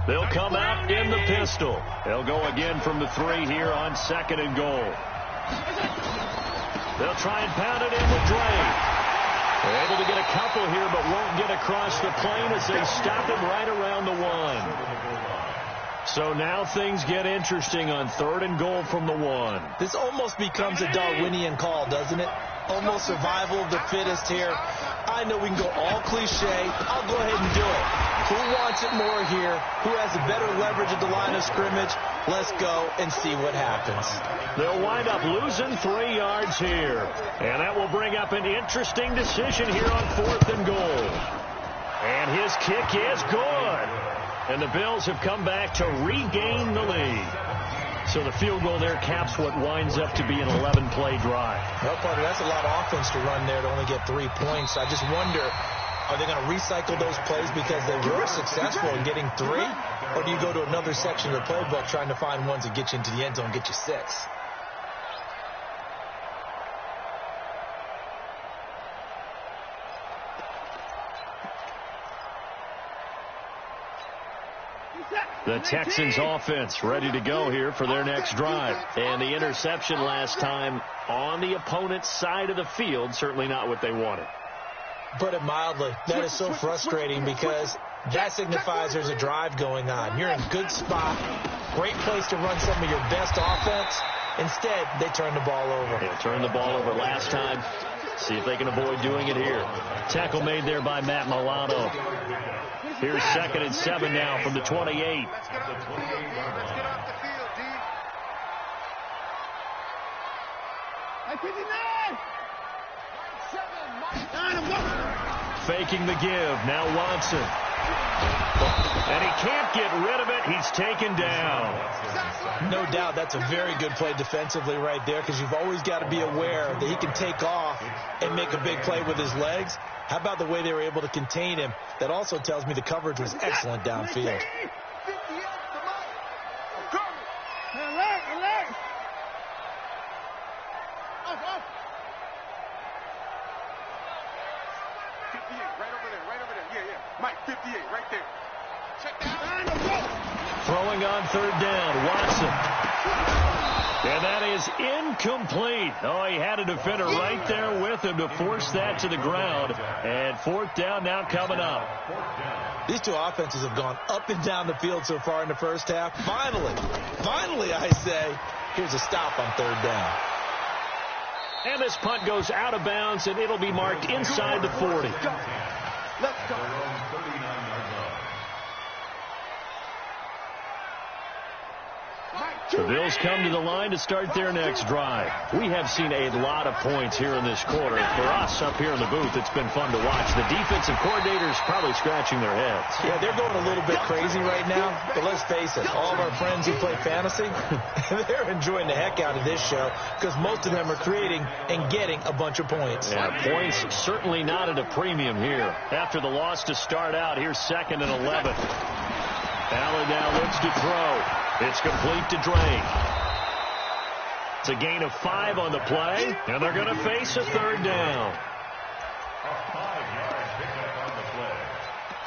They'll come out in the pistol. They'll go again from the 3 here on 2nd and goal. They'll try and pound it in with Drake. They're able to get a couple here, but won't get across the plane as they stop him right around the 1. So now things get interesting on 3rd and goal from the 1. This almost becomes a Darwinian call, doesn't it? Almost survival of the fittest here. I know we can go all cliche. I'll go ahead and do it. Who wants it more here? Who has a better leverage at the line of scrimmage? Let's go and see what happens. They'll wind up losing 3 yards here. And that will bring up an interesting decision here on 4th and goal. And his kick is good. And the Bills have come back to regain the lead. So the field goal there caps what winds up to be an 11-play drive. Well, Parker, that's a lot of offense to run there to only get 3 points. I just wonder, are they going to recycle those plays because they were successful in getting 3? Or do you go to another section of the playbook trying to find ones that get you into the end zone and get you 6? The Texans offense ready to go here for their next drive. And the interception last time on the opponent's side of the field, certainly not what they wanted. Put it mildly, that is so frustrating because that signifies there's a drive going on. You're in a good spot, great place to run some of your best offense. Instead, they turn the ball over. They turned the ball over last time. See if they can avoid doing it here. Tackle made there by Matt Milano. Here's 2nd and 7 now from the 28. Let's get off the field, D. Faking the give. Now Watson. And he can't get rid of it. He's taken down. No doubt that's a very good play defensively right there because you've always got to be aware that he can take off and make a big play with his legs. How about the way they were able to contain him? That also tells me the coverage was excellent downfield. Throwing on 3rd down, Watson. And that is incomplete. Oh, he had a defender right there with him to force that to the ground. And 4th down now coming up. These two offenses have gone up and down the field so far in the first half. Finally, I say, here's a stop on 3rd down. And this punt goes out of bounds, and it'll be marked inside the 40. Let's go. The Bills come to the line to start their next drive. We have seen a lot of points here in this quarter. For us up here in the booth, it's been fun to watch. The defensive coordinators probably scratching their heads. Yeah, they're going a little bit crazy right now. But let's face it, all of our friends who play fantasy, they're enjoying the heck out of this show because most of them are creating and getting a bunch of points. Yeah, points certainly not at a premium here. After the loss to start out, here's 2nd and 11. Allen now looks to throw. It's complete to Drake. It's a gain of 5 on the play, and they're going to face a 3rd down. A 5-yard pickup on the play,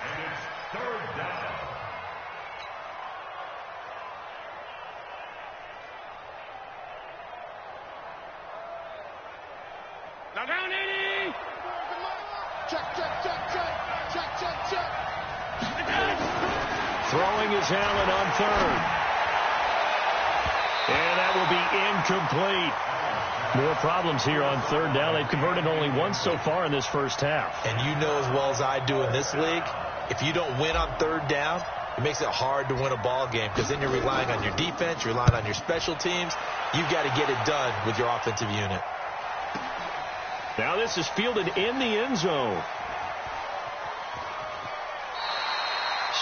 and it's 3rd down. Now down 80. Check. Throwing is Allen on 3rd. And that will be incomplete. More problems here on 3rd down. They've converted only once so far in this first half. And you know as well as I do in this league, if you don't win on 3rd down, it makes it hard to win a ball game because then you're relying on your defense, you're relying on your special teams. You've got to get it done with your offensive unit. Now this is fielded in the end zone.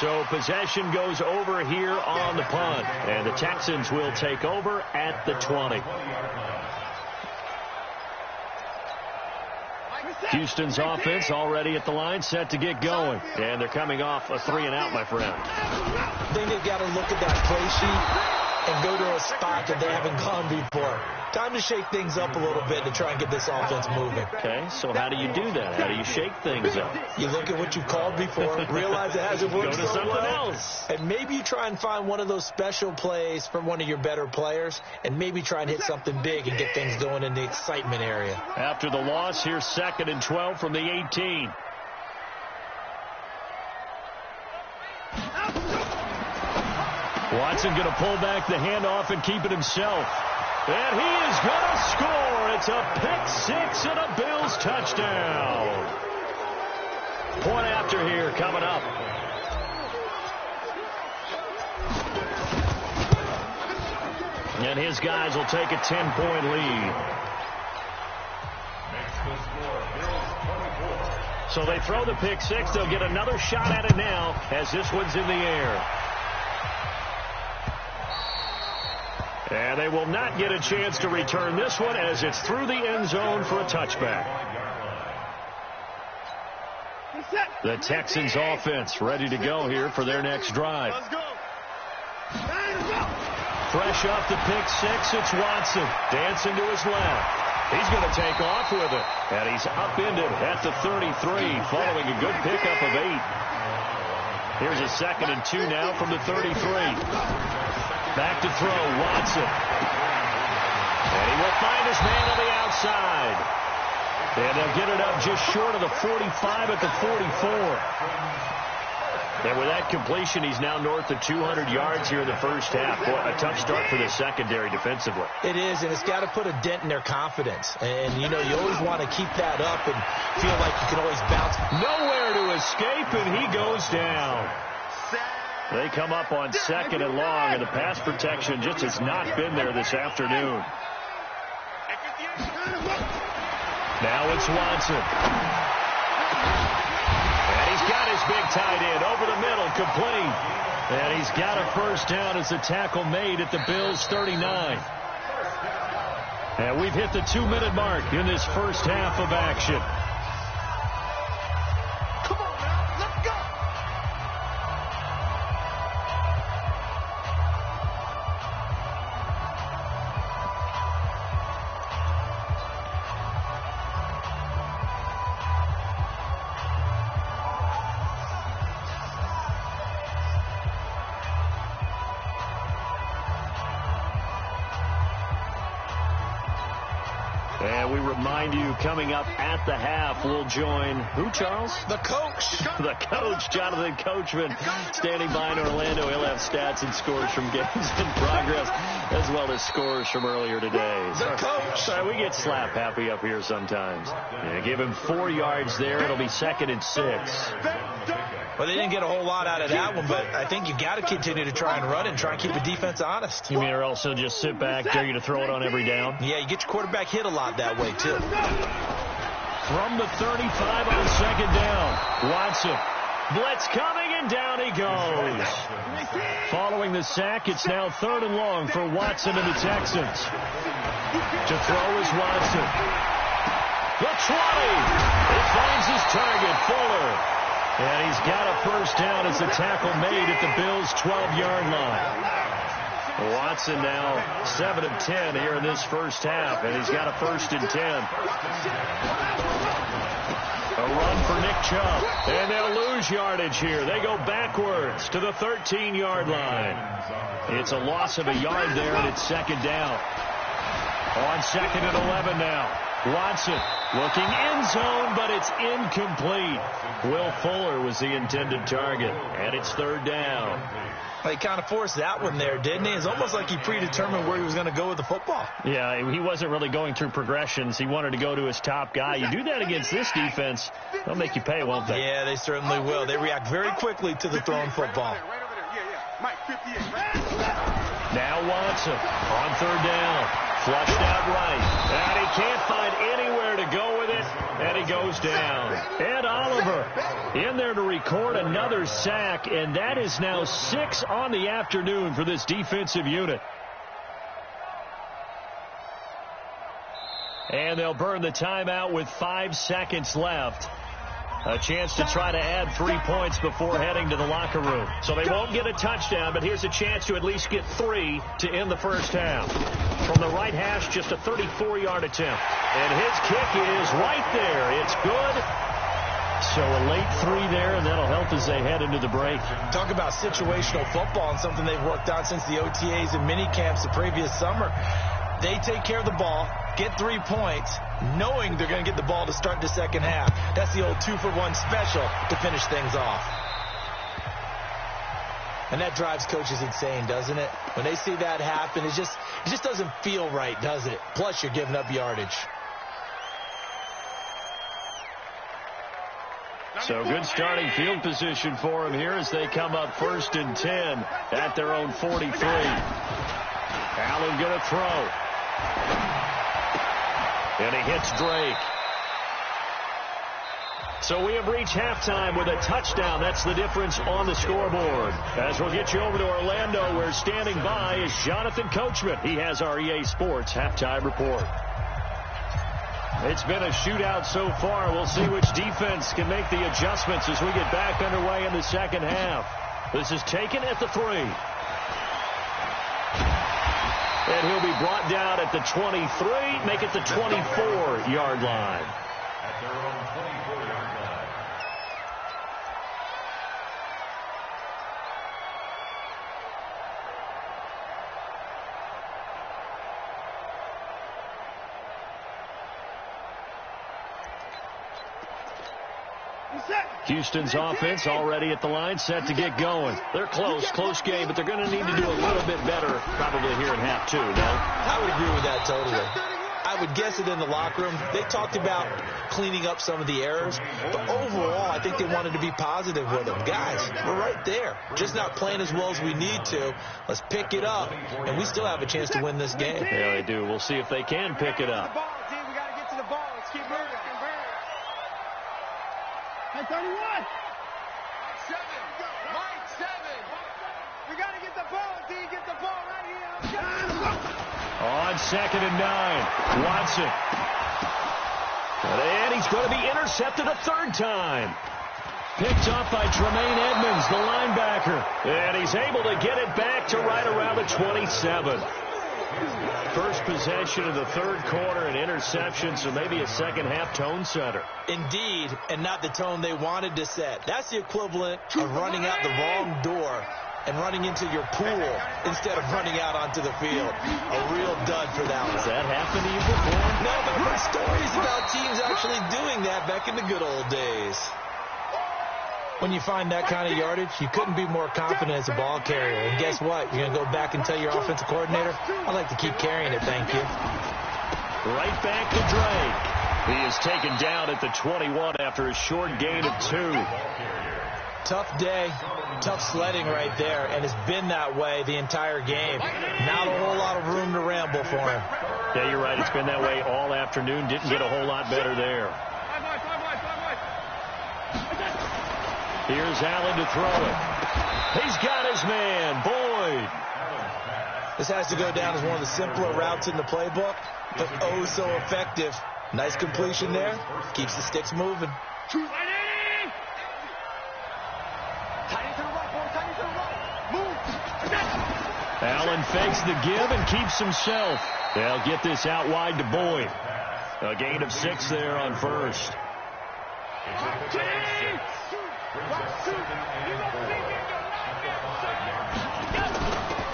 So possession goes over here on the punt. And the Texans will take over at the 20. Houston's offense already at the line, set to get going. And they're coming off a 3-and-out, my friend. I think they've got to look at that play sheet and go to a spot that they haven't gone before. Time to shake things up a little bit to try and get this offense moving. Okay, so how do you do that? How do you shake things up? You look at what you called before, realize it hasn't worked Go to so something well, else. and maybe you try and find one of those special plays from one of your better players, and maybe try and hit something big and get things going in the excitement area. After the loss, here's 2nd and 12 from the 18. Watson going to pull back the handoff and keep it himself. And he is going to score. It's a pick-6 and a Bills touchdown. Point after here coming up. And his guys will take a 10-point lead. So they throw the pick-6. They'll get another shot at it now as this one's in the air. And they will not get a chance to return this one as it's through the end zone for a touchback. The Texans offense ready to go here for their next drive. Fresh off the pick-6, it's Watson. Dancing to his left. He's going to take off with it. And he's upended at the 33 following a good pickup of 8. Here's a 2nd and 2 now from the 33. Back to throw, Watson. And he will find his man on the outside. And they'll get it up just short of the 45 at the 44. And with that completion, he's now north of 200 yards here in the first half. Boy, a tough start for the secondary defensively. It is, and it's got to put a dent in their confidence. And, you know, you always want to keep that up and feel like you can always bounce. Nowhere to escape, and he goes down. They come up on 2nd and long, and the pass protection just has not been there this afternoon. Now it's Watson. And he's got his big tight end over the middle, complete. And he's got a first down as the tackle made at the Bills' 39. And we've hit the 2-minute mark in this first half of action. And we remind you, coming up at the half, we'll join who, Charles? The coach. The coach, Jonathan Coachman, standing by in Orlando. He'll have stats and scores from games in progress, as well as scores from earlier today. The coach. Sorry, we get slap happy up here sometimes. Yeah, give him 4 yards there. It'll be 2nd and 6. Well, they didn't get a whole lot out of that one, but I think you got to continue to try and run and try and keep the defense honest. You mean, or else he'll just sit back, dare you to throw it on every down? Yeah, you get your quarterback hit a lot that way, too. From the 35 on 2nd down, Watson. Blitz coming, and down he goes. Following the sack, it's now 3rd and long for Watson and the Texans. To throw is Watson. The 20. He finds his target, Fuller. And he's got a first down as the tackle made at the Bills' 12-yard line. Watson now 7 of 10 here in this first half, and he's got a 1st and 10. A run for Nick Chubb, and they'll lose yardage here. They go backwards to the 13-yard line. It's a loss of a yard there, and it's 2nd down. On 2nd and 11 now. Watson looking end zone, but it's incomplete. Will Fuller was the intended target, and it's 3rd down. He kind of forced that one there, didn't he? It's almost like he predetermined where he was going to go with the football. Yeah, he wasn't really going through progressions. He wanted to go to his top guy. You do that against this defense, they'll make you pay, won't they? Yeah, they certainly will. They react very quickly to the thrown football. Now Watson on 3rd down. Flushed out right. And he can't find anywhere to go with it. And he goes down. Ed Oliver in there to record another sack. And that is now 6 on the afternoon for this defensive unit. And they'll burn the timeout with 5 seconds left. A chance to try to add 3 points before heading to the locker room. So they won't get a touchdown, but here's a chance to at least get 3 to end the first half. From the right hash, just a 34-yard attempt. And his kick is right there. It's good. So a late 3 there, and that'll help as they head into the break. Talk about situational football and something they've worked on since the OTAs and mini camps the previous summer. They take care of the ball, get 3 points, knowing they're going to get the ball to start the second half. That's the old 2-for-1 special to finish things off. And that drives coaches insane, doesn't it? When they see that happen, it just doesn't feel right, does it? Plus, you're giving up yardage. So good starting field position for them here as they come up 1st and 10 at their own 43. Allen going to throw. And he hits Drake. So we have reached halftime with a touchdown. That's the difference on the scoreboard. As we'll get you over to Orlando, where standing by is Jonathan Coachman. He has our EA Sports halftime report. It's been a shootout so far. We'll see which defense can make the adjustments as we get back underway in the second half. This is taken at the 3. And he'll be brought down at the 23, make it the 24-yard line. At their own 24-yard line. Houston's offense already at the line, set to get going. They're close game, but they're going to need to do a little bit better probably here in half 2, no? I would agree with that totally. I would guess it in the locker room. They talked about cleaning up some of the errors, but overall, I think they wanted to be positive with them. Guys, we're right there. Just not playing as well as we need to. Let's pick it up, and we still have a chance to win this game. Yeah, they do. We'll see if they can pick it up. We got to get to the ball. Let's keep moving. Hey, 31. Mike 7. We got to get the ball, D. Get the ball right here. On 2nd and 9, Watson. And he's going to be intercepted a 3rd time. Picked off by Tremaine Edmonds, the linebacker. And he's able to get it back to right around the 27. First possession of the 3rd quarter, an interception, so maybe a second-half tone setter. Indeed, and not the tone they wanted to set. That's the equivalent of running out the wrong door and running into your pool instead of running out onto the field. A real dud for that one. Has that happened to you before? No, but I've heard stories about teams actually doing that back in the good old days. When you find that kind of yardage, you couldn't be more confident as a ball carrier. And guess what? You're going to go back and tell your offensive coordinator, I'd like to keep carrying it, thank you. Right back to Drake. He is taken down at the 21 after a short gain of 2. Tough day, tough sledding right there, and it's been that way the entire game. Not a whole lot of room to ramble for him. Yeah, you're right. It's been that way all afternoon. Didn't get a whole lot better there. Here's Allen to throw it. He's got his man, Boyd. This has to go down as one of the simpler routes in the playbook, but oh so effective. Nice completion there. Keeps the sticks moving. Allen fakes the give and keeps himself. They'll get this out wide to Boyd. A gain of 6 there on 1st.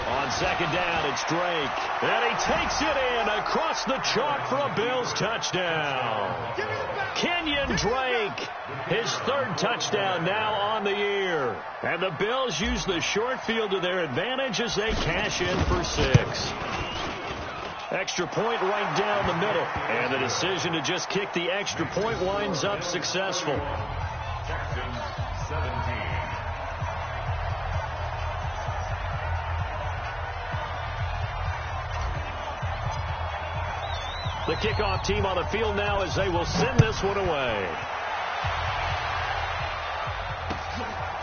On 2nd down, it's Drake. And he takes it in across the chalk for a Bills touchdown. Kenyon Drake, his 3rd touchdown now on the year. And the Bills use the short field to their advantage as they cash in for 6. Extra point right down the middle. And the decision to just kick the extra point winds up successful. Texans 17. The kickoff team on the field now as they will send this one away.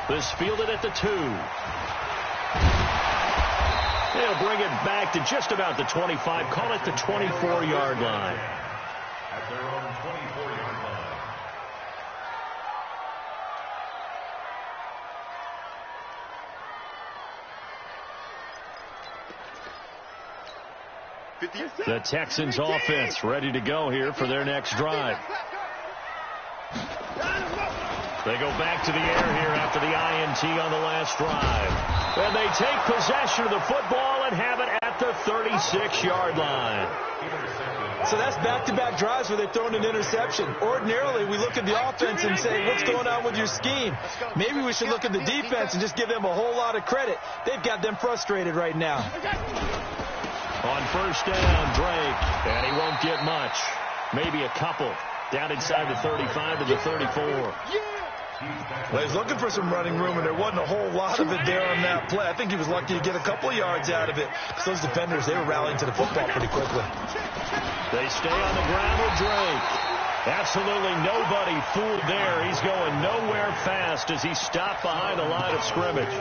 This fielded at the 2. They'll bring it back to just about the 25. Call it the 24-yard line. At their own 24-yard line. The Texans offense ready to go here for their next drive. They go back to the air here after the INT on the last drive. And they take possession of the football and have it at the 36-yard line. So that's back-to-back drives where they've thrown an interception. Ordinarily, we look at the offense and say, what's going on with your scheme? Maybe we should look at the defense and just give them a whole lot of credit. They've got them frustrated right now. On first down, Drake, and he won't get much. Maybe a couple. Down inside the 35 to the 34. Well, he's looking for some running room, and there wasn't a whole lot of it there on that play. I think he was lucky to get a couple of yards out of it. Because those defenders, they were rallying to the football pretty quickly. They stay on the ground with Drake. Absolutely nobody fooled there. He's going nowhere fast as he stopped behind the line of scrimmage.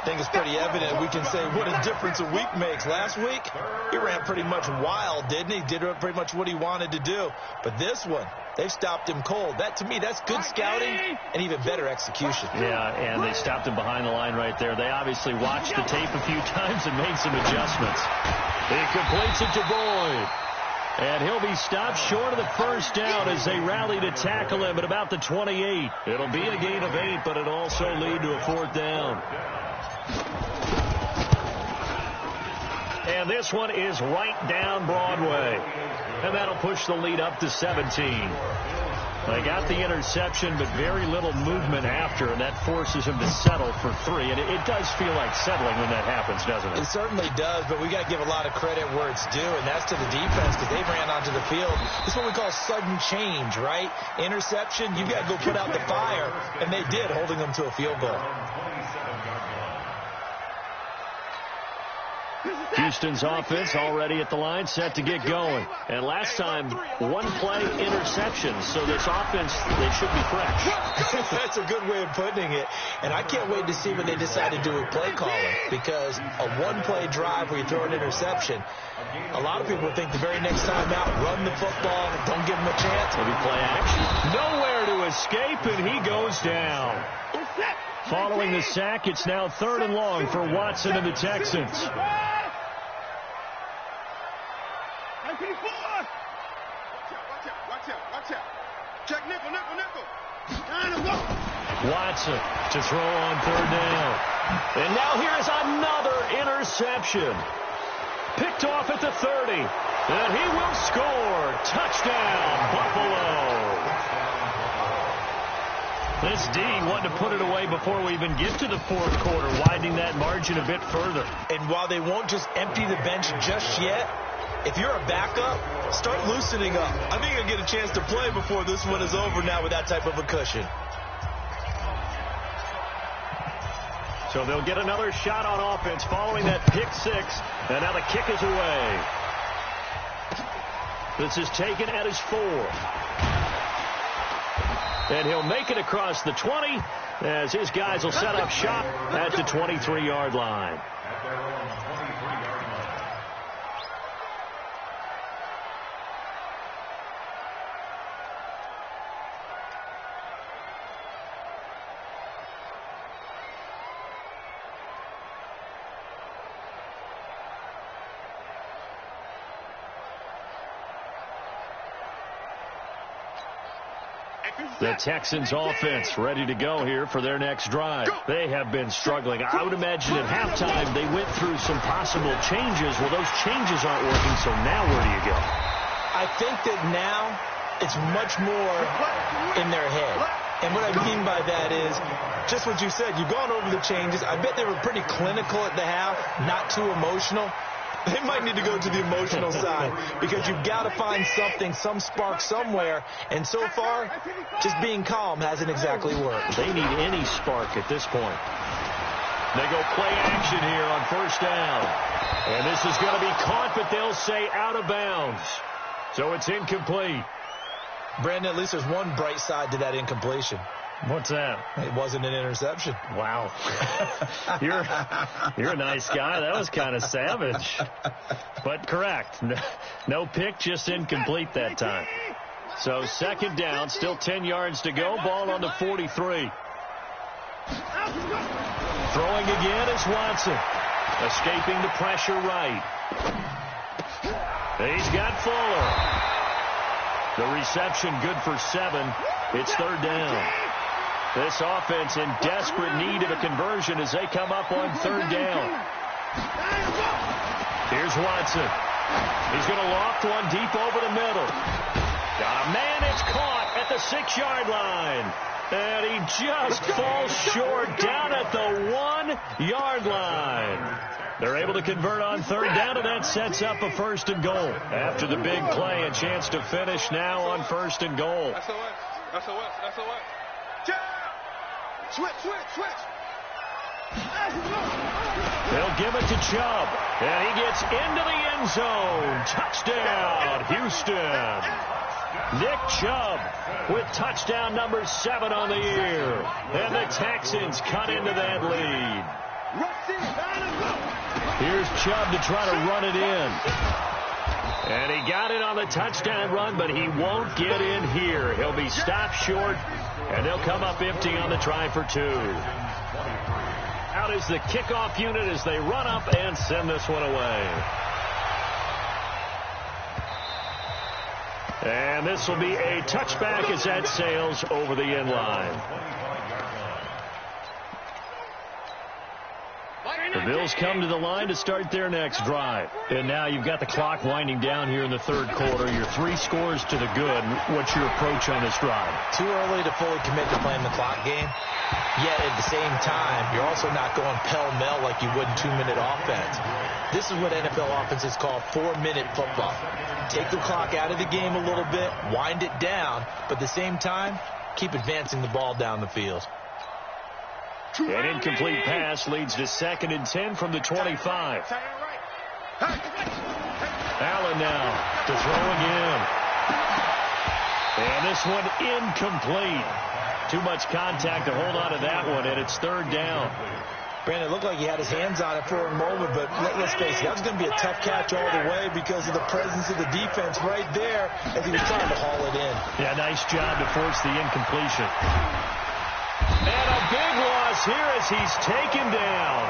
I think it's pretty evident. We can say what a difference a week makes. Last week, he ran pretty much wild, didn't he? Did pretty much what he wanted to do. But this one, they've stopped him cold. That, to me, that's good scouting and even better execution. Yeah, and they stopped him behind the line right there. They obviously watched the tape a few times and made some adjustments. He completes it to Boyd. And he'll be stopped short of the first down as they rally to tackle him at about the 28. It'll be a gain of 8, but it'll also lead to a fourth down. And this one is right down Broadway. And that'll push the lead up to 17. They got the interception, but very little movement after, and that forces him to settle for 3. And it does feel like settling when that happens, doesn't it? It certainly does, but we got to give a lot of credit where it's due, and that's to the defense because they ran onto the field. This is what we call sudden change, right? Interception, you got to go put out the fire, and they did, holding them to a field goal. Houston's offense already at the line, set to get going. And last time, one play interception. So this offense, they should be fresh. That's a good way of putting it. And I can't wait to see what they decide to do with play calling. Because a one-play drive where you throw an interception, a lot of people think the very next time out, run the football, don't give them a chance. Maybe play action. Nowhere to escape, and he goes down. Following the sack, it's now 3rd and long for Watson and the Texans. Watson to throw on 3rd down. And now here is another interception. Picked off at the 30. And he will score. Touchdown, Buffalo. This D wanted to put it away before we even get to the 4th quarter, widening that margin a bit further. And while they won't just empty the bench just yet, if you're a backup, start loosening up. I think you'll get a chance to play before this one is over now with that type of a cushion. So they'll get another shot on offense following that pick 6. And now the kick is away. This is taken at his 4th. And he'll make it across the 20 as his guys will set up shop at the 23-yard line. The Texans offense ready to go here for their next drive. They have been struggling. I would imagine at halftime they went through some possible changes. Well, those changes aren't working, so now where do you go? I think that now it's much more in their head. And what I mean by that is just what you said. You've gone over the changes. I bet they were pretty clinical at the half, not too emotional. They might need to go to the emotional side because you've got to find something, some spark somewhere. And so far, just being calm hasn't exactly worked. They need any spark at this point. They go play action here on first down. And this is going to be caught, but they'll say out of bounds. So it's incomplete. Brandon, at least there's one bright side to that incompletion. What's that? It wasn't an interception. Wow. You're a nice guy. That was kind of savage. But correct. No pick, just incomplete that time. So 2nd down, still 10 yards to go. Ball on the 43. Throwing again is Watson. Escaping the pressure right. He's got Fuller. The reception good for 7. It's third down. This offense in desperate need of a conversion as they come up on third down. Here's Watson. He's going to loft one deep over the middle. Got a man. It's caught at the 6-yard line. And he just falls short down at the 1-yard line. They're able to convert on third down, and that sets up a 1st and goal. After the big play, a chance to finish now on 1st and goal. That's a what. Switch. They'll give it to Chubb, and he gets into the end zone. Touchdown, Houston. Nick Chubb with touchdown number 7 on the year. And the Texans cut into that lead. Here's Chubb to try to run it in. And he got it on the touchdown run, but he won't get in here. He'll be stopped short, and they'll come up empty on the try for 2. Out is the kickoff unit as they run up and send this one away. And this will be a touchback as that sails over the end line. The Bills come to the line to start their next drive. And now you've got the clock winding down here in the third quarter. You're 3 scores to the good. What's your approach on this drive? Too early to fully commit to playing the clock game. Yet at the same time, you're also not going pell-mell like you would in 2-minute offense. This is what NFL offenses call 4-minute football. Take the clock out of the game a little bit, wind it down, but at the same time, keep advancing the ball down the field. An incomplete pass leads to 2nd and 10 from the 25. Allen now to throw again. And this one incomplete. Too much contact to hold on to that one, and it's third down. Brandon, it looked like he had his hands on it for a moment, but let's face it, that was going to be a tough catch all the way because of the presence of the defense right there as he was trying to haul it in. Yeah, nice job to force the incompletion. And a big loss here as he's taken down.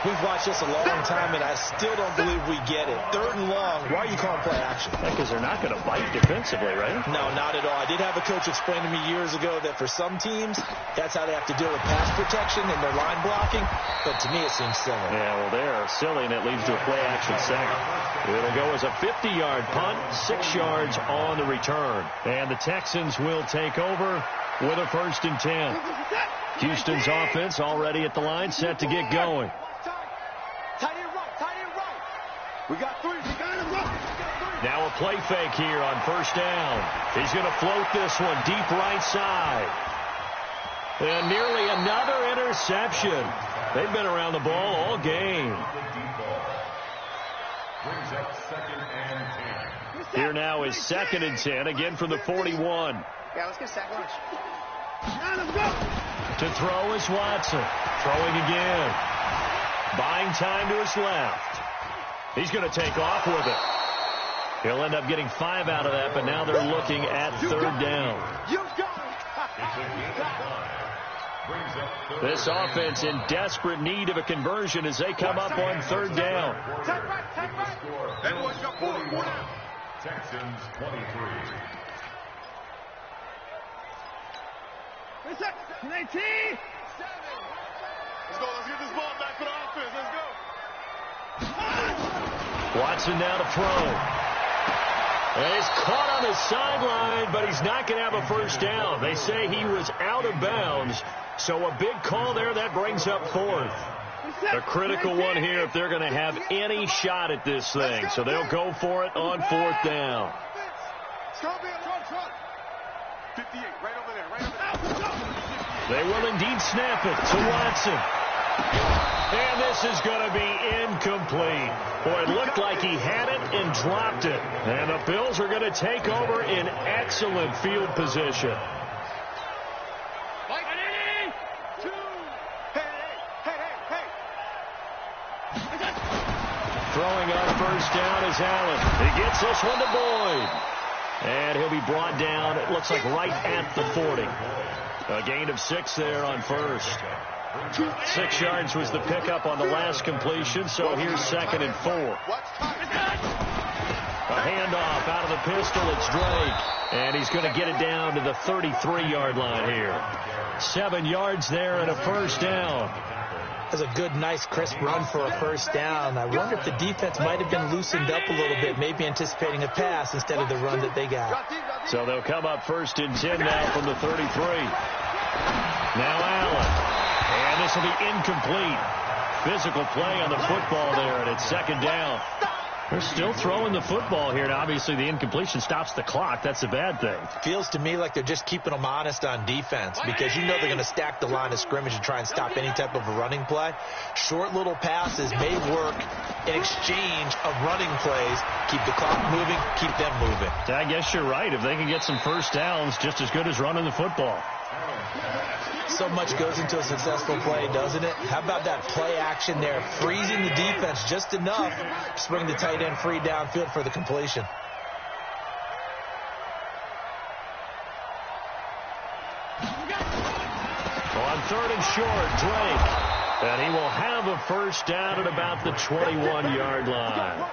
We've watched this a long time, and I still don't believe we get it. 3rd and long, why are you calling play action? Because they're not going to bite defensively, right? No, not at all. I did have a coach explain to me years ago that for some teams, that's how they have to deal with pass protection and their line blocking. But to me, it seems silly. Yeah, well, they're silly, and it leads to a play action sack. It'll go as a 50-yard punt, 6 yards on the return. And the Texans will take over with a 1st and 10. Houston's offense already at the line, set to get going. We got 3. Now a play fake here on 1st down. He's going to float this one deep right side. And nearly another interception. They've been around the ball all game. Here now is 2nd and 10, again from the 41. Yeah, let's get a sack lunch. To throw is Watson. Throwing again. Buying time to his left. He's going to take off with it. He'll end up getting 5 out of that, but now they're looking at third down. This offense in desperate need of a conversion as they come up on third down. Texans 23. Let's go. Let's get this ball back for the offense. Let's go. Watson now to throw. And he's caught on the sideline, but he's not going to have a 1st down. They say he was out of bounds, so a big call there. That brings up 4th. A critical one here if they're going to have any shot at this thing. So they'll go for it on 4th down. 58, right over there, They will indeed snap it to Watson. And this is going to be incomplete. Boy, it looked like he had it and dropped it. And the Bills are going to take over in excellent field position. Throwing on 1st down is Allen. He gets this one to Boyd. And he'll be brought down, it looks like right at the 40. A gain of 6 there on 1st. 6 yards was the pickup on the last completion, so here's 2nd and 4. A handoff out of the pistol. It's Drake. And he's going to get it down to the 33-yard line here. 7 yards there and a first down. That's a good, nice, crisp run for a first down. I wonder if the defense might have been loosened up a little bit, maybe anticipating a pass instead of the run that they got. So they'll come up 1st and 10 now from the 33. Now Allen. And this will be incomplete. Physical play on the football there, and it's 2nd down. They're still throwing the football here. Now, obviously, the incompletion stops the clock. That's a bad thing. Feels to me like they're just keeping them honest on defense because you know they're going to stack the line of scrimmage and try and stop any type of a running play. Short little passes may work in exchange of running plays. Keep the clock moving, keep them moving. I guess you're right. If they can get some first downs, just as good as running the football. So much goes into a successful play, doesn't it? How about that play action there? Freezing the defense just enough to bring the tight end free downfield for the completion. On 3rd and short, Drake. And he will have a first down at about the 21-yard line.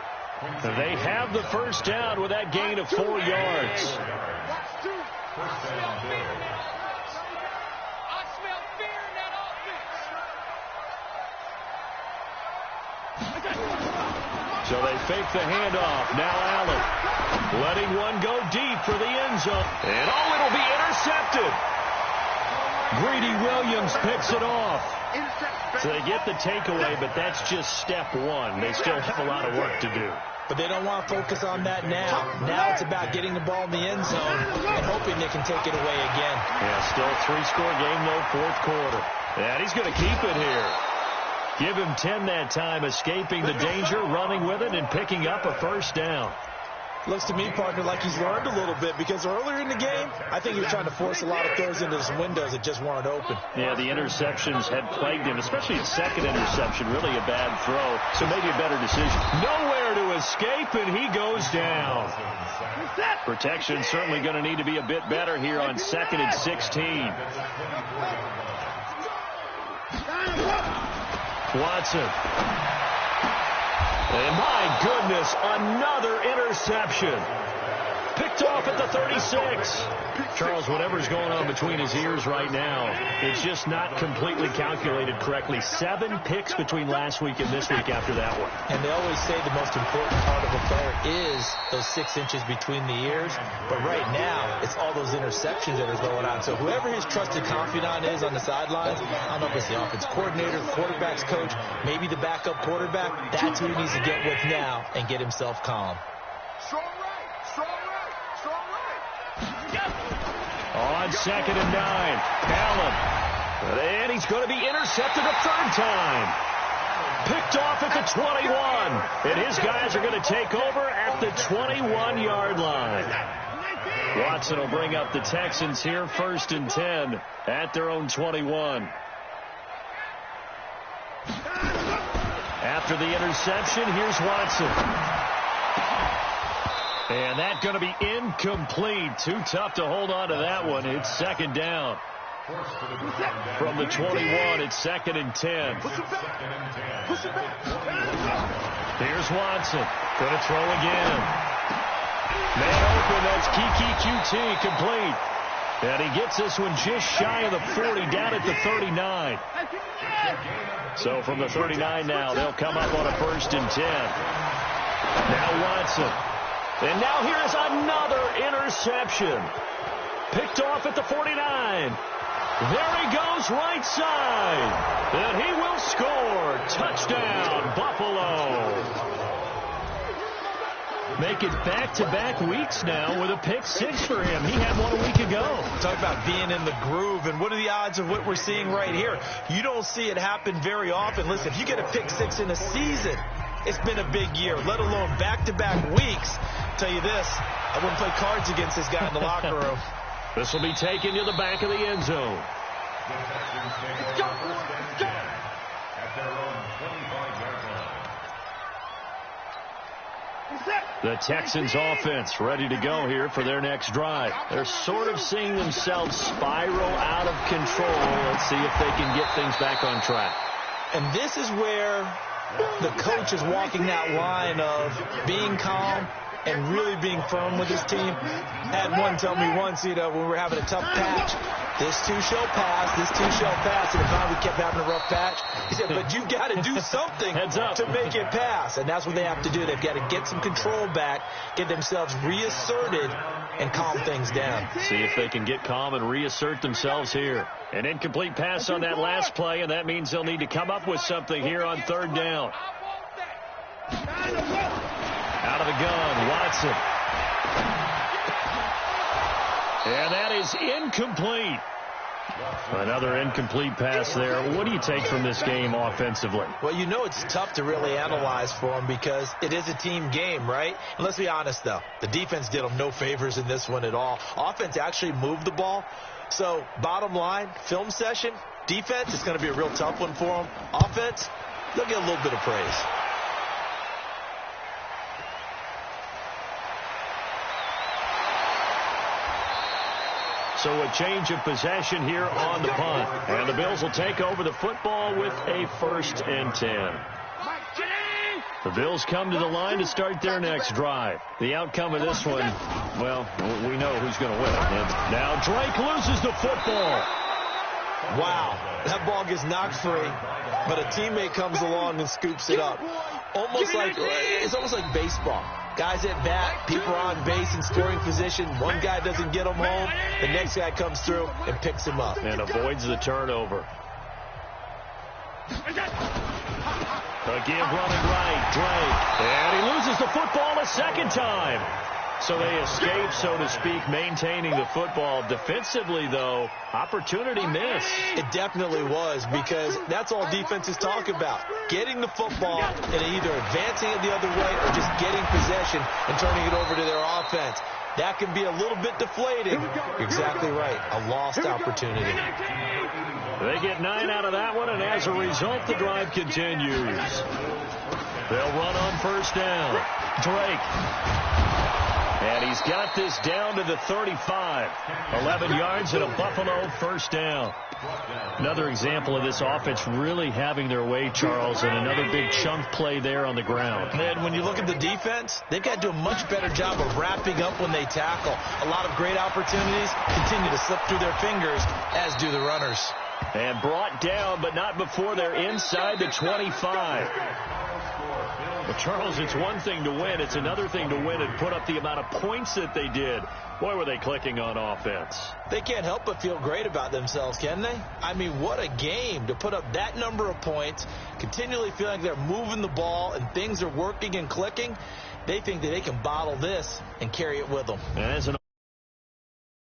They have the first down with that gain of 4 yards. So they fake the handoff. Now Allen letting one go deep for the end zone. And it'll be intercepted. Greedy Williams picks it off. So they get the takeaway, but that's just step one. They still have a lot of work to do. But they don't want to focus on that now. Now it's about getting the ball in the end zone and hoping they can take it away again. Yeah, still 3-score game, though, 4th quarter. And he's going to keep it here. Give him 10 that time, escaping the danger, running with it, and picking up a first down. Looks to me, partner, like he's learned a little bit because earlier in the game, I think he was trying to force a lot of throws into some windows that just weren't open. Yeah, the interceptions had plagued him, especially his 2nd interception, really a bad throw, so maybe a better decision. Nowhere to escape, and he goes down. Protection certainly going to need to be a bit better here on 2nd and 16. Watson. And my goodness, another interception. Picked off at the 36. Charles, whatever's going on between his ears right now, it's just not completely calculated correctly. 7 picks between last week and this week after that one. And they always say the most important part of a player is those 6 inches between the ears. But right now, it's all those interceptions that are going on. So whoever his trusted confidant is on the sidelines, I don't know if it's the offense coordinator, the quarterback's coach, maybe the backup quarterback, that's who he needs to get with now and get himself calm. On 2nd and 9, Allen. And he's going to be intercepted a 3rd time. Picked off at the 21. And his guys are going to take over at the 21-yard line. Watson will bring up the Texans here 1st and 10 at their own 21. After the interception, here's Watson. And that's going to be incomplete. Too tough to hold on to that one. It's 2nd down. From the 21, it's 2nd and 10. Here's Watson. Going to throw again. Man open, that's Kiki QT, complete. And he gets this one just shy of the 40, down at the 39. So from the 39 now, they'll come up on a 1st and 10. Now Watson. And now here is another interception. Picked off at the 49. There he goes right side. And he will score. Touchdown, Buffalo. Make it back-to-back weeks now with a pick 6 for him. He had one a week ago. Talk about being in the groove, and what are the odds of what we're seeing right here? You don't see it happen very often. Listen, if you get a pick 6 in a season, it's been a big year, let alone back-to-back weeks. I'll tell you this, I wouldn't play cards against this guy in the locker room. This will be taken to the back of the end zone. The Texans offense ready to go here for their next drive. They're sort of seeing themselves spiral out of control. Let's see if they can get things back on track. And this is where the coach is walking that line of being calm, and really being firm with his team. Had one tell me once, when we were having a tough patch, this too shall pass, this too shall pass, and finally we kept having a rough patch. He said, but you've got to do something to make it pass, and that's what they have to do. They've got to get some control back, get themselves reasserted, and calm things down. See if they can get calm and reassert themselves here. An incomplete pass on that last play, and that means they'll need to come up with something here on third down. Out of the gun, Watson. And that is incomplete. Another incomplete pass there. What do you take from this game offensively? Well, it's tough to really analyze for them because it is a team game, right? And let's be honest, though. The defense did them no favors in this one at all. Offense actually moved the ball. So, bottom line, film session, defense is going to be a real tough one for them. Offense, they'll get a little bit of praise. So a change of possession here on the punt. And the Bills will take over the football with a 1st and 10. The Bills come to the line to start their next drive. The outcome of this one, well, we know who's going to win it. And now Drake loses the football. Wow, that ball gets knocked free, but a teammate comes along and scoops it up. It's almost like baseball. Guys at bat, people are on base in scoring position. One guy doesn't get them home. The next guy comes through and picks him up. And avoids the turnover. Again, running right, Drake. And he loses the football a second time. So they escape, so to speak, maintaining the football. Defensively, though, opportunity missed. It definitely was, because that's all defenses talk about. Getting the football and either advancing it the other way or just getting possession and turning it over to their offense. That can be a little bit deflating. You're exactly right. A lost opportunity. They get 9 out of that one, and as a result, the drive continues. They'll run on 1st down. Drake. And he's got this down to the 35. 11 yards and a Buffalo 1st down. Another example of this offense really having their way, Charles, and another big chunk play there on the ground. And when you look at the defense, they've got to do a much better job of wrapping up when they tackle. A lot of great opportunities continue to slip through their fingers, as do the runners. And brought down, but not before they're inside the 25. Well, Charles, it's one thing to win. It's another thing to win and put up the amount of points that they did. Boy, were they clicking on offense. They can't help but feel great about themselves, can they? I mean, what a game to put up that number of points, continually feeling like they're moving the ball and things are working and clicking. They think that they can bottle this and carry it with them. And as an